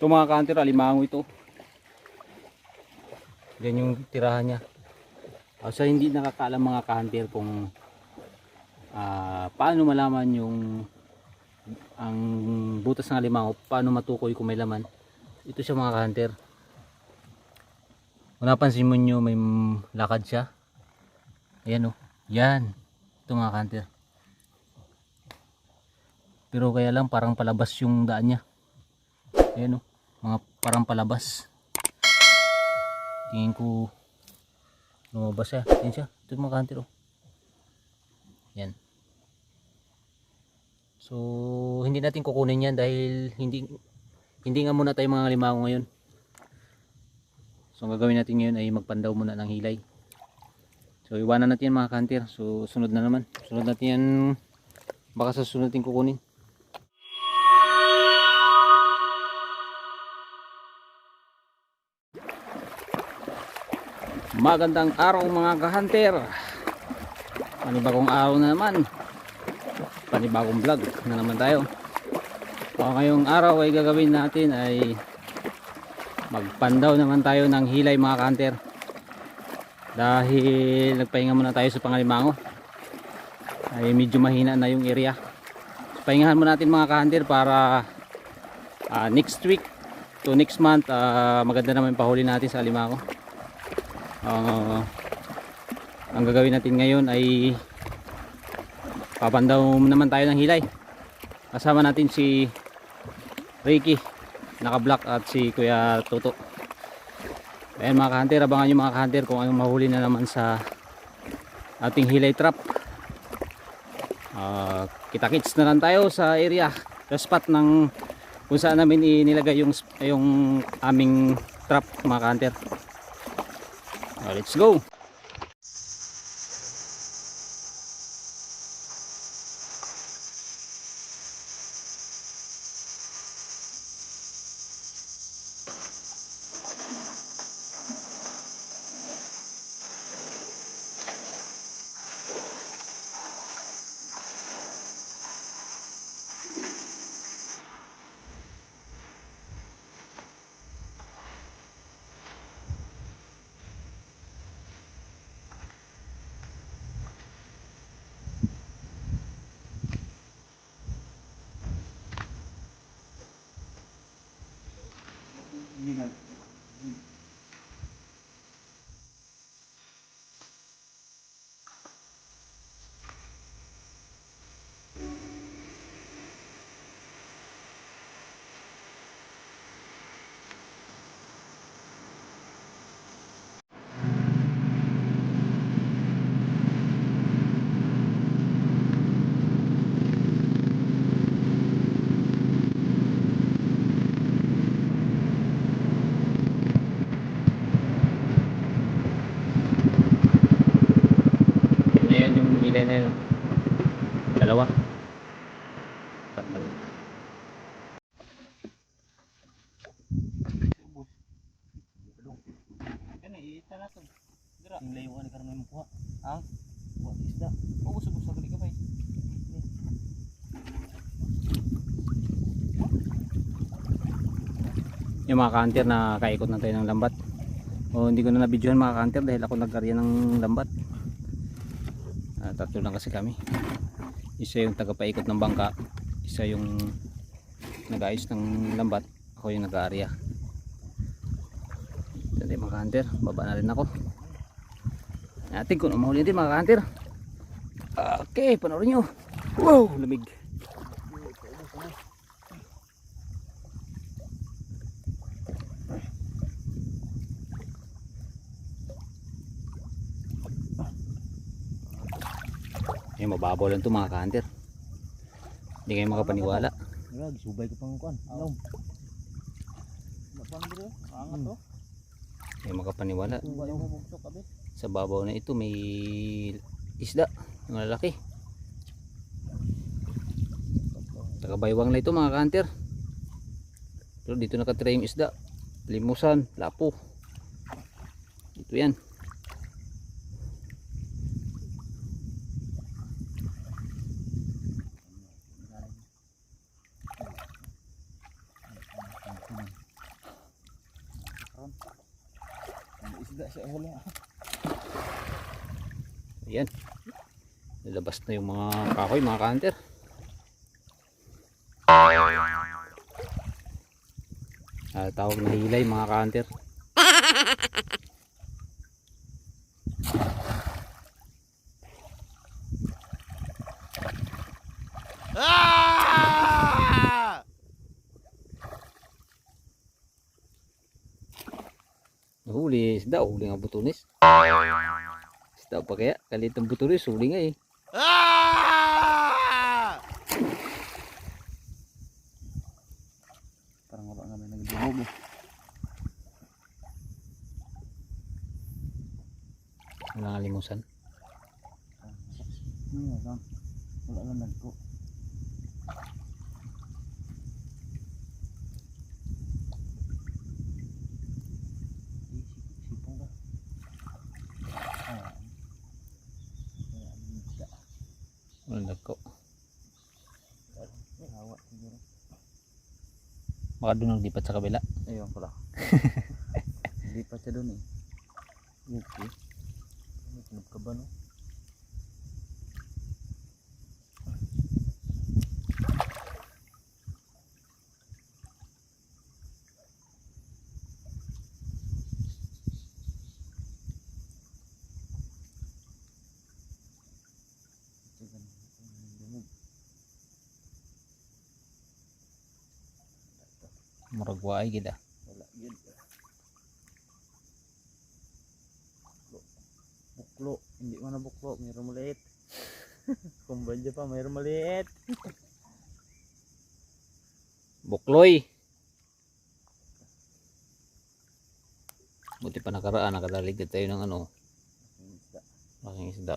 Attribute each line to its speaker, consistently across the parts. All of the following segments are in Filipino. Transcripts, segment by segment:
Speaker 1: Ito mga ka-hunter, alimango ito. Yan yung tirahan niya. So hindi nakakaalam mga ka-hunter kung paano malaman yung ang butas ng alimango, paano matukoy kung may laman. Ito siya mga ka-hunter. Kung napansin mo nyo, may lakad siya. Ayan o, yan. Ito mga ka-hunter. Pero kaya lang parang palabas yung daan niya. Ayan o, mga parang palabas. Tingin ko lumabas siya. Yan siya, ito mga ka-hunter o. Yan. So hindi natin kukunin yan dahil hindi nga muna tayo mga limango ngayon. So ang gagawin natin ngayon ay magpandaw muna ng hilay. So iwanan natin yan mga ka-hunter. So sunod na naman. Sunod natin yan, baka sa sunod natin kukunin. Magandang araw mga ka-hunter. Panibagong araw na naman. Panibagong vlog na naman tayo. So ngayong araw ay gagawin natin ay magpandaw naman tayo ng hilay mga ka-hunter. Dahil nagpahinga muna tayo sa pangalimango. Ay medyo mahina na yung area. So, pahingahan muna natin mga ka-hunter para next week to next month maganda naman pahuli natin sa alimango. Ang gagawin natin ngayon ay papandaw naman tayo ng hilay. Kasama natin si Ricky naka-block at si Kuya Toto. Ayan mga ka-hunter, abangan nyo mga ka-hunter kung anong mahuli na naman sa ating hilay trap. Kita-kits na lang tayo sa area, sa spot ng kung saan namin inilagay yung aming trap mga ka-hunter. Let's go. Ayan yung ilay na yun. Dalawa. Yung mga ka-hunter na kaikot na tayo ng lambat. Hindi ko na nabidyohan mga ka-hunter dahil ako nag-arya ng lambat. Tatlo lang kasi kami. Isa yung tagapaikot ng bangka, isa yung nag-ayos ng lambat, ako yung nag-aarya. Dali mga ka-hunter, baba na rin ako. Natin kung umahuli din mga ka-hunter. Okay, panoorin nyo. Wow, lamig. Mababaw lang ito mga ka-hunter. Hindi kayo makapaniwala.
Speaker 2: Subay ko pang kuan. Alam. Angat to.
Speaker 1: Hindi makapaniwala. Sa babaw na ito may isda, malaki. Tagabaywang na ito mga ka-hunter. Pero dito nakatira yung isda. Limusan, lapo. Ito yan.
Speaker 2: Daga siya wala.
Speaker 1: Ayan. Nilabas na yung mga kahoy, mga ka-hunter. Tawag na hilay, mga ka-hunter. Huli isda, huli nga butunis. Isda pa kaya, kalit ang butunis, huli nga eh.
Speaker 2: Parang wala nga may nagdumog eh.
Speaker 1: Wala nga limusan.
Speaker 2: Wala naman ko. Sipong ba?
Speaker 1: Wala nagko.
Speaker 2: Hawa siguro.
Speaker 1: Baka doon naglipat sa kabila.
Speaker 2: Ayun pala. Hindi pa siya doon eh. Okay. May kinub ka ba no?
Speaker 1: Muragwa ay gida.
Speaker 2: Wala yun. Buklo. Hindi man na buklo. Mayroon maliit. Kumbadya pa. Mayroon maliit.
Speaker 1: Bukloy. Buti pa nakaraan, nakadalig tayo ng ano, laking isda.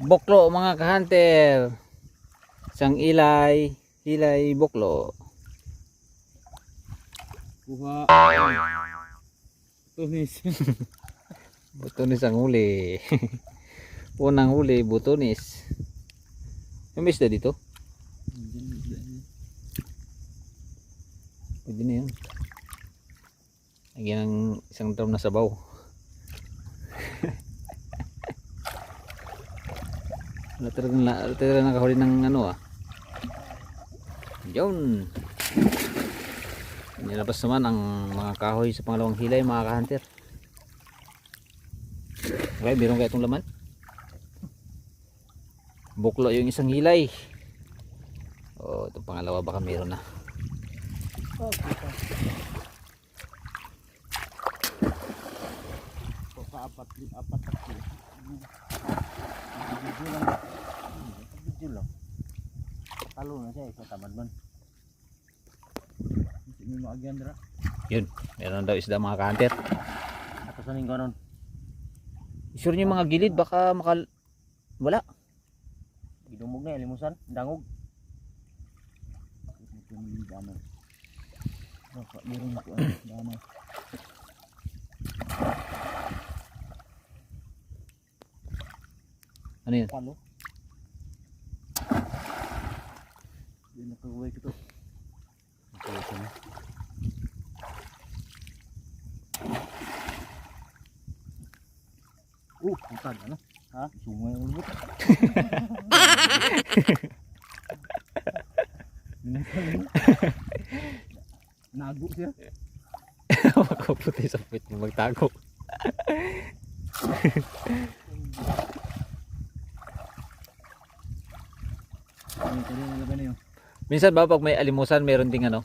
Speaker 1: Buklo mga ka-hunter. Isang hilay buklo.
Speaker 2: Kuha. Tunis.
Speaker 1: Butunis ang huli. Unang huli, butunis. Yung isda dito? Pwede na yun. Lagyan ng isang drum na sabaw. Talagang nakahuli ng ano ah. Yun. Nilabas naman ang mga kahoy sa pangalawang hilay, mga ka-hunter. Okay, meron kaya itong laman? Buklo yung isang hilay. Oh, itong pangalawa baka meron na.
Speaker 2: Apat video lang. Talo na siya sa tamad man. Hindi mo agyan dira.
Speaker 1: Yun, meron daw isda mga ka-hunter.
Speaker 2: Nakasaning ko nun.
Speaker 1: Isure nyo yung mga gilid baka wala.
Speaker 2: Gidumog na limusan, dangog. Dano. Baka meron ko dano.
Speaker 1: Ano yun?
Speaker 2: Palo. Hindi nakaway ko to. Okay, ito na. Putad, ano? Ha? Sungay ang lubot. Nago siya.
Speaker 1: Makaputi sa puwit mo magtago. Minsan ba pag may alimusan meron ding ano?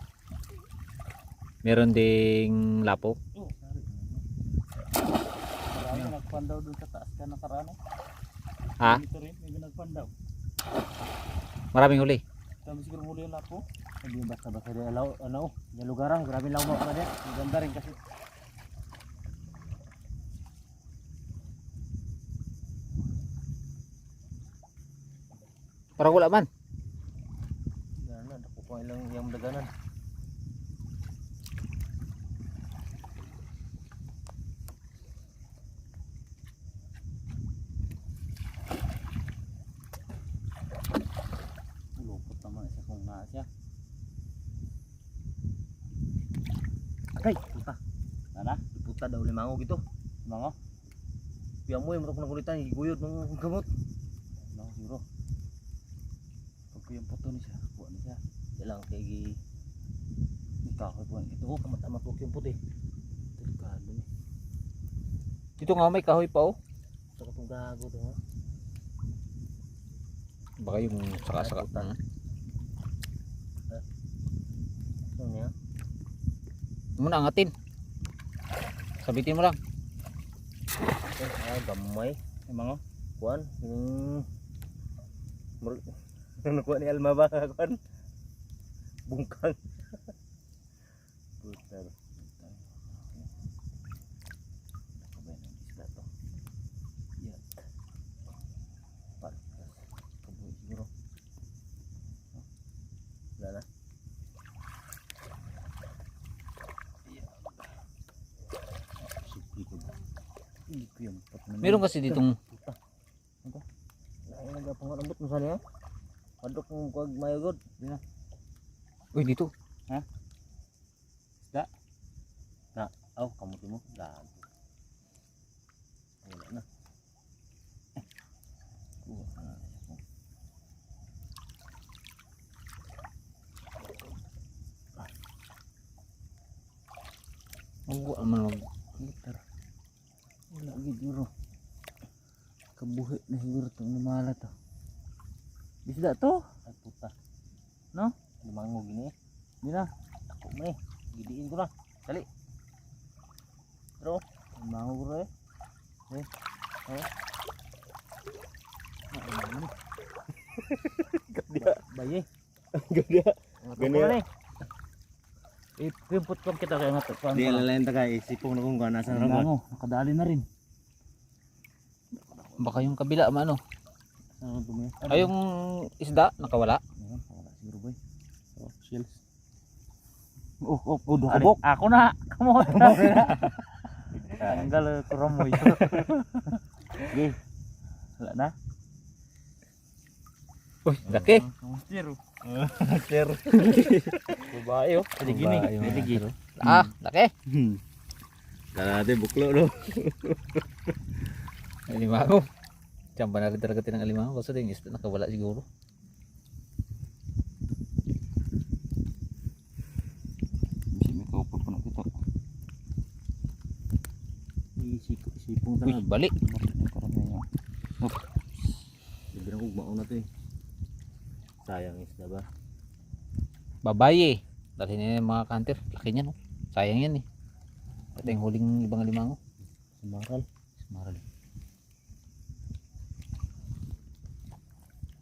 Speaker 1: Meron ding lapo?
Speaker 2: Marami nagpandaw dun sa taas ka nakarano.
Speaker 1: Ha?
Speaker 2: Dito rin, may nagpandaw.
Speaker 1: Maraming huli.
Speaker 2: Kami siguro muli yung lapo. Hindi basta-basta din alaw, ano, yung lugaran, grabe lang mga din. Maganda rin kasi.
Speaker 1: Parang wala man.
Speaker 2: Yan na, nakukuha lang yung daganan. Ay, puta. Ana? Puta daw limango gitu. Limango? Piang mo yung marok na kulitan, higuyod ng gamot. Limango siguro. Pag yung puto ni siya, buwan ni siya. Ilang kay gi... Ikakoy po. Ito ko, kamat-amat ko yung puti. Delikado ni.
Speaker 1: Dito nga may kahoy pa oh.
Speaker 2: Sa katong gago to ha.
Speaker 1: Baka yung saka-saka.
Speaker 2: Ano niya?
Speaker 1: Muna angatin. Sabitin mo lang.
Speaker 2: Gamay. Limango? Kuan? Ano kuan ni Alma ba? Kuan? Bungkang. Putar. Kabayan ng isda to. Yan. Patas. Kabuhi siguro. Wala na. Yan. Sige ko ba? Hindi ko yung pat naman.
Speaker 1: Meron kasi ditong
Speaker 2: Puta. Ano? Lain nagapangambot mo sa niya? Padok mong kuwag mayagod. Di na.
Speaker 1: uy dito.
Speaker 2: Ha? Isda? Na, aw, kamuti mo. Gago. Wala na. Kuha na ako.
Speaker 1: Wala man lang.
Speaker 2: Gitar. Wala siguro. Kabuhi na siguro itong namala to. Isda to? Ay puta. No? Limango gini. Hindi na. Ako mo eh. Gidiin ko na. Dali. Pero, limango ko rin. Eh. Oh. Ganda. Bayi. Ganda. Ganda. Ipimpot ko kita kaya nga.
Speaker 3: Di alalayan ta kay isipong na kung nasa na
Speaker 2: Limango. Nakadali na rin.
Speaker 1: Baka yung kabila maano.
Speaker 2: Ano dumi?
Speaker 1: Ay yung isda nakawala.
Speaker 2: Ayun, wala siguro boy.
Speaker 3: oh, shells.
Speaker 2: Dukubok. Ako na. Come on. Tanggal kuramoy. Sige. Wala na.
Speaker 1: Uy, laki.
Speaker 2: Zero.
Speaker 3: Sir.
Speaker 2: Babae oh. Pwede gini. Pwede gini.
Speaker 1: Ah, laki.
Speaker 3: Dala natin buklo no.
Speaker 1: Alimango. Diyan pa na rin talaga tinang alimango kasi yung isda nakawala siguro.
Speaker 2: Bisa may kaupot ko na kita. Isipong
Speaker 1: Uy,
Speaker 2: tangan.
Speaker 1: balik.
Speaker 2: Karamay niya. Sabi na kong mauna to eh. Sayang isda ba?
Speaker 1: Babae. Dali na yung mga kanter. Laki niya no. Sayang yan eh. Ito yung huling ibang alimango.
Speaker 2: Semaral.
Speaker 1: Semaral.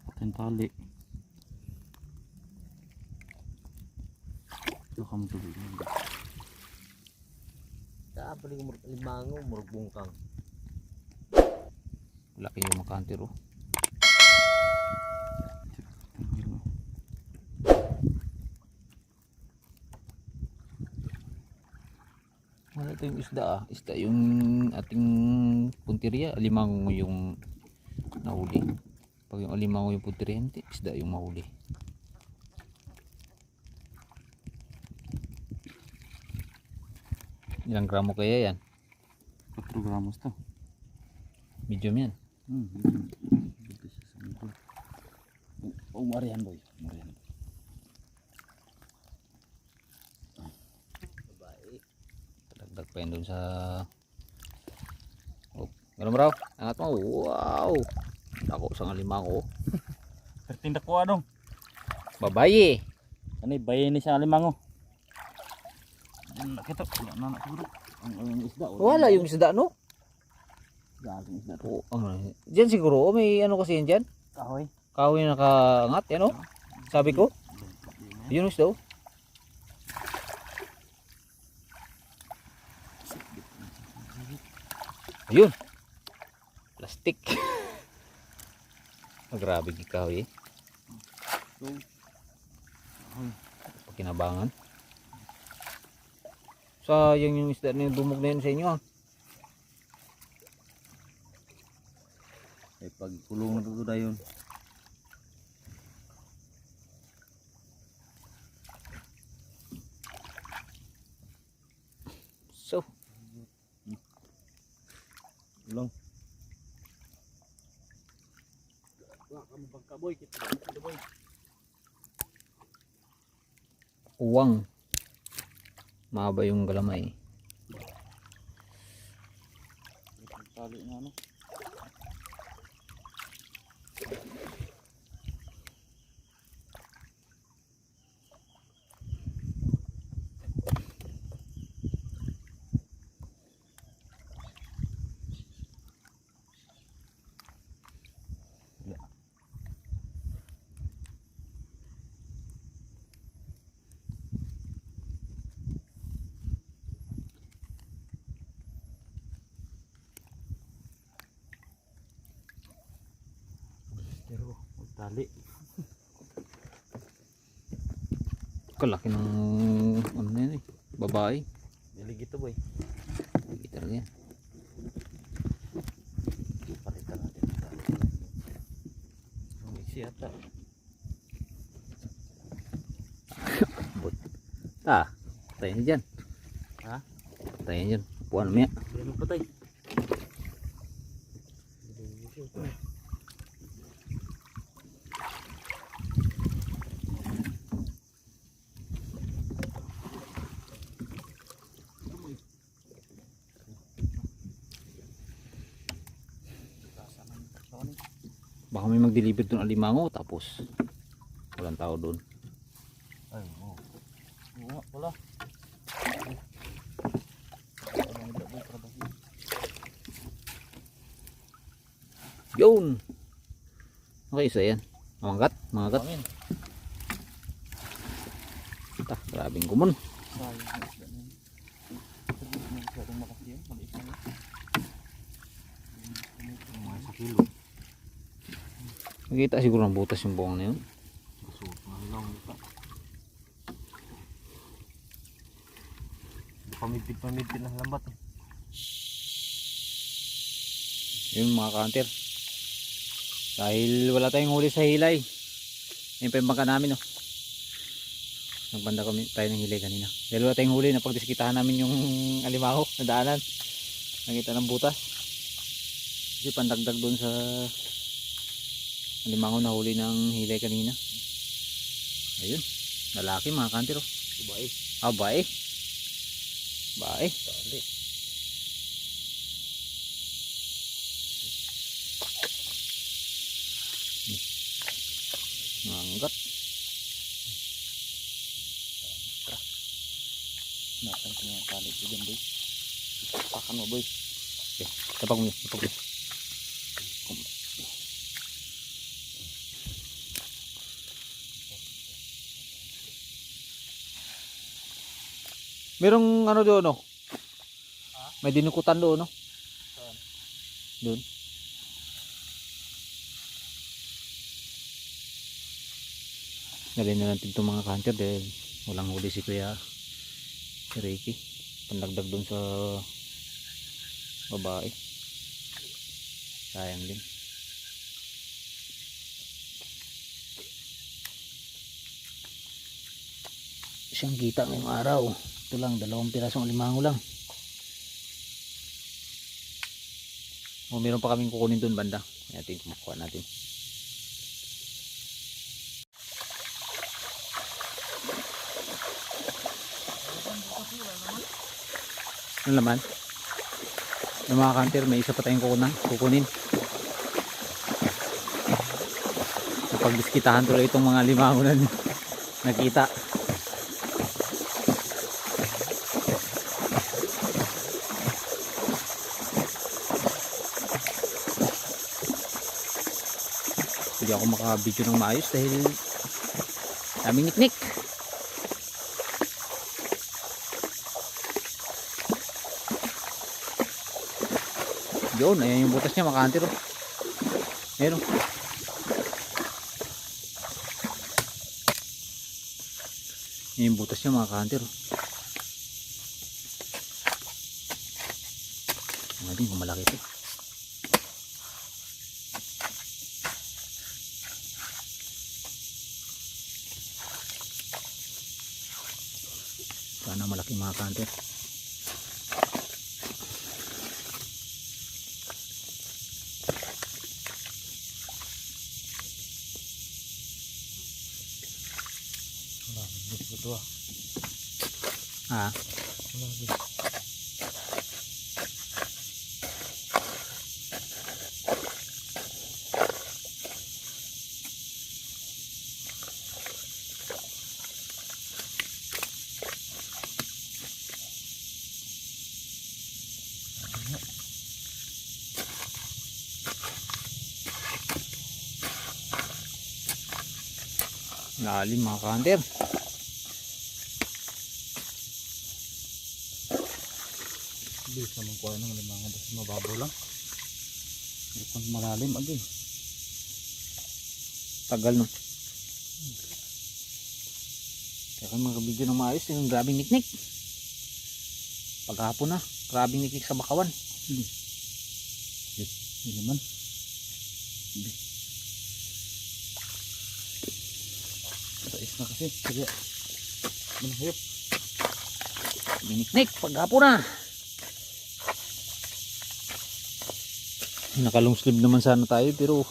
Speaker 2: Patin tali. Ito kamu tuloy. Saan pa rin limango, murag bungkang.
Speaker 1: Laki yung mga kanter oh. Wala ito yung isda ah. Isda yung ating punteriya. Alimango yung nahuli. Pag yung alimango yung punteriya, hindi. Isda yung mahuli. Ilang gramo kaya yan?
Speaker 2: 4 gramos to.
Speaker 1: Medium yan.
Speaker 2: Dito siya sa mundo. Oh, marihan boy. Marihan.
Speaker 1: Dagdag pa yun dun sa... Oh, ganun bro. Angat mo. Wow! Ako sa alimango.
Speaker 2: Tindak ko anong?
Speaker 1: Babae.
Speaker 2: Ano bayan ni sa limango? Nakita ko na siguro. Ang isda.
Speaker 1: Wala yung isda no?
Speaker 2: Galing isda
Speaker 1: Oh,
Speaker 2: to.
Speaker 1: Diyan siguro. May ano kasi yan dyan.
Speaker 2: Kahoy.
Speaker 1: Kahoy na nakaangat. Yan o. Sabi ko. Yun isda oh. Ayun. Plastic. Grabe yung kahoy eh. Kinabangan. Sayang yung isda na yung dumog na yun sa inyo ah.
Speaker 3: Ay pag kulong na to dayon.
Speaker 1: So,
Speaker 3: Ulang.
Speaker 1: uwang. Mahaba yung galamay.
Speaker 2: Tali na ano.
Speaker 3: Pero tali.
Speaker 1: Kalaki ng ano na yun eh. Babae.
Speaker 3: Dilig ito boy.
Speaker 1: Hindi talaga yan.
Speaker 3: Palitan natin ito. Mixi ata.
Speaker 1: Tayo na dyan.
Speaker 3: Ha?
Speaker 1: Tayo na dyan. Puan mo yan.
Speaker 3: Hindi mo patay.
Speaker 1: Baka may mag-deliver doon alimango tapos walang tao doon.
Speaker 3: Ay, oo.
Speaker 2: Oo nga pala.
Speaker 1: Yun! Okay, isa yan. Manggat, manggat.
Speaker 3: Pangin.
Speaker 1: Grabing kumon.
Speaker 2: Sayang na isda na yun. Sabi mo masyadong makasi yun. Maliit na yun.
Speaker 3: Mga sa kilo.
Speaker 1: Nakita siguro ng butas yung buwang na yun.
Speaker 3: Gusto. Mga nito. Pamidpid ng lambat eh.
Speaker 1: Yun mga ka-hunter. Dahil wala tayong huli sa hilay. Yan pa yung bangka namin oh. Nagbanda kami tayo ng hilay kanina. Dahil wala tayong huli, napagdiskitahan namin yung alimango na daanan. Nakita ng butas. Kasi pandagdag doon sa alimango na huli ng hilay kanina. Ayun. Lalaki mga ka-hunter oh.
Speaker 3: Babae.
Speaker 1: Ah, bae. Bae.
Speaker 3: Tali.
Speaker 1: Manggat.
Speaker 2: Napan ko yung tali ko dyan boy. Pakan mo boy.
Speaker 1: Okay, tapag mo. Tapag mo. Merong ano doon no? May dinukutan doon no? Doon. Dalhin na natin itong mga hunter dahil walang huli si Kuya si Ricky. Pandagdag doon sa babae. Sayang din. Siyang kita ngayong araw. Ito lang, 2 pirasong alimango lang. O meron pa kaming kukunin doon banda. Natin kumukuha natin. Ano laman? Ng mga kanter, may isa pa tayong kukunin. Napagdiskitahan tuloy itong mga limango na nakita. Hindi ako makabidyo ng maayos dahil daming niknik. Yun, ayan yung butas niya mga hunter oh. Ayan oh. Ayan yung butas niya mga hunter oh. Ang ating kung malaki ito. Sana malaki mga hunter.
Speaker 2: Wala, gusto ko to ah.
Speaker 1: Ah,
Speaker 2: Wala, gusto.
Speaker 1: lalim mga ka-hunter.
Speaker 2: Bilis naman kuha ng limangan basta mababaw lang. Hindi pa malalim agi.
Speaker 1: Tagal no. Kaya mga video ng maayos yung grabing niknik. Paghapon na, grabing niknik sa bakawan.
Speaker 2: Hindi naman. Sais na kasi. Kaya manahiyop.
Speaker 1: Niknik paghapon na. Nakalungslib naman sana tayo pero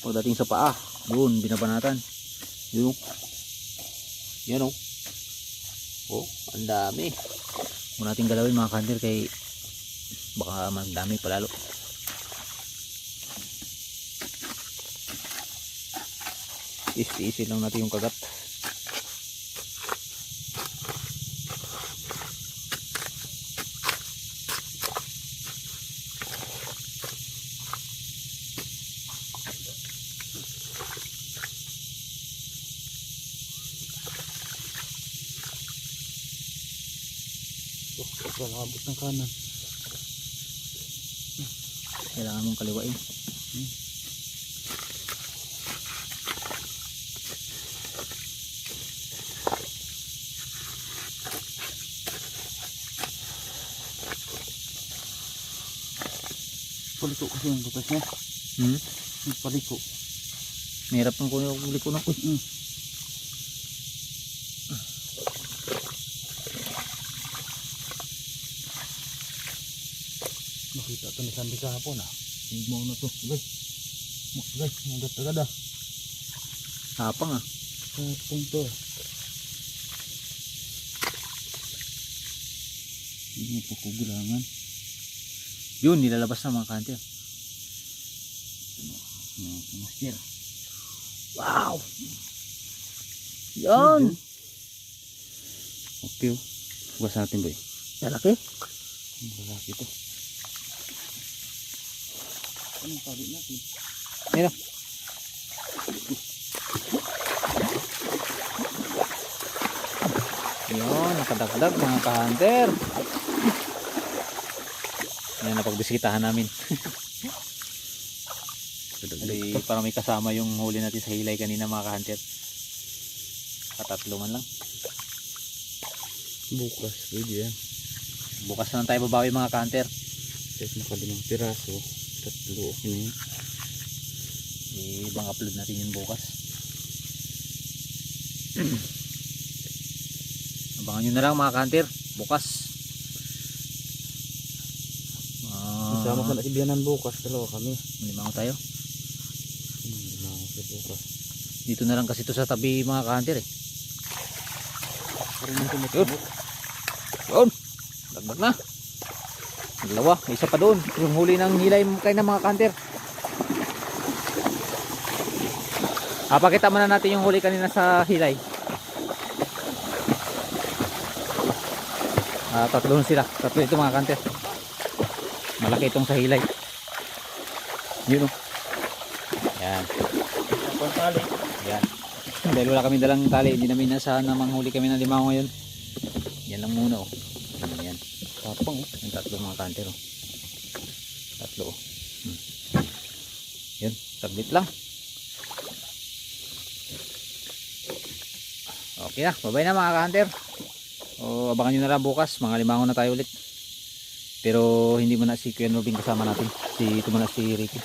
Speaker 1: pagdating sa paa, doon binabanatan. Yun. Yan o. Oh, ang dami. Huwag natin galawin mga kandir kay baka magdami palalo. Tiis-tiisin lang natin yung kagat.
Speaker 2: Wala abot ng kanan.
Speaker 1: Kailangan mong kaliwain.
Speaker 2: Paliko kasi yung butas niya. Yung paliko.
Speaker 1: Mahirap ng kulit ko na ko.
Speaker 2: Makita ito ni Sandy kahapon ah. Hindi mo na ito. Guys. Guys, agad-agad ah.
Speaker 1: Tapang ah.
Speaker 2: Kahapon to. Hindi mo pa kugulangan.
Speaker 1: Yun, nilalabas na mga kantir.
Speaker 2: Master.
Speaker 1: Wow! Yan!
Speaker 2: Okay oh. Hugas natin boy.
Speaker 1: Lalaki?
Speaker 2: Lalaki to. Anong tali natin?
Speaker 1: Mira. Yun, nakadagdag mga ka-hunter. Yan, napagbisikitahan namin. Kasi parang may kasama yung huli natin sa hilay kanina mga ka-hunter. Katatlo man lang.
Speaker 2: Bukas pwede yan.
Speaker 1: Bukas na lang tayo babawi mga ka-hunter.
Speaker 2: Kahit nakalimang piraso. Tatlo okay na yun.
Speaker 1: Ibang upload natin yun bukas. Abangan nyo na lang mga ka-hunter. Bukas.
Speaker 2: Kasama sa nasibiyanan bukas. Dalawa kami.
Speaker 1: Limango tayo.
Speaker 2: Limango sa bukas.
Speaker 1: Dito na lang kasi ito sa tabi mga ka-hunter eh.
Speaker 2: Parang nang tumatubok.
Speaker 1: Yun. Dagdag na. Dalawa. May isa pa doon. Yung huli ng hilay kayo ng mga ka-hunter. Pakita muna natin yung huli kanina sa hilay. Tatlo sila. Tatlo ito mga ka-hunter. Malaki itong sa hilay. Yun o. Yan. Yan. Dahil wala kami dalang tali, hindi namin nasahan na manghuli kami ng limango ngayon. Yan lang muna o. Yan. Tapang o. Yung tatlo mga ka-hunter o. Tatlo o. Yun. Saglit lang. Okay na. Bye-bye na mga ka-hunter. O abangan nyo na lang bukas. Mga limango na tayo ulit. Pero hindi mo na si Kuya Robin kasama natin. Ito muna si Ricky.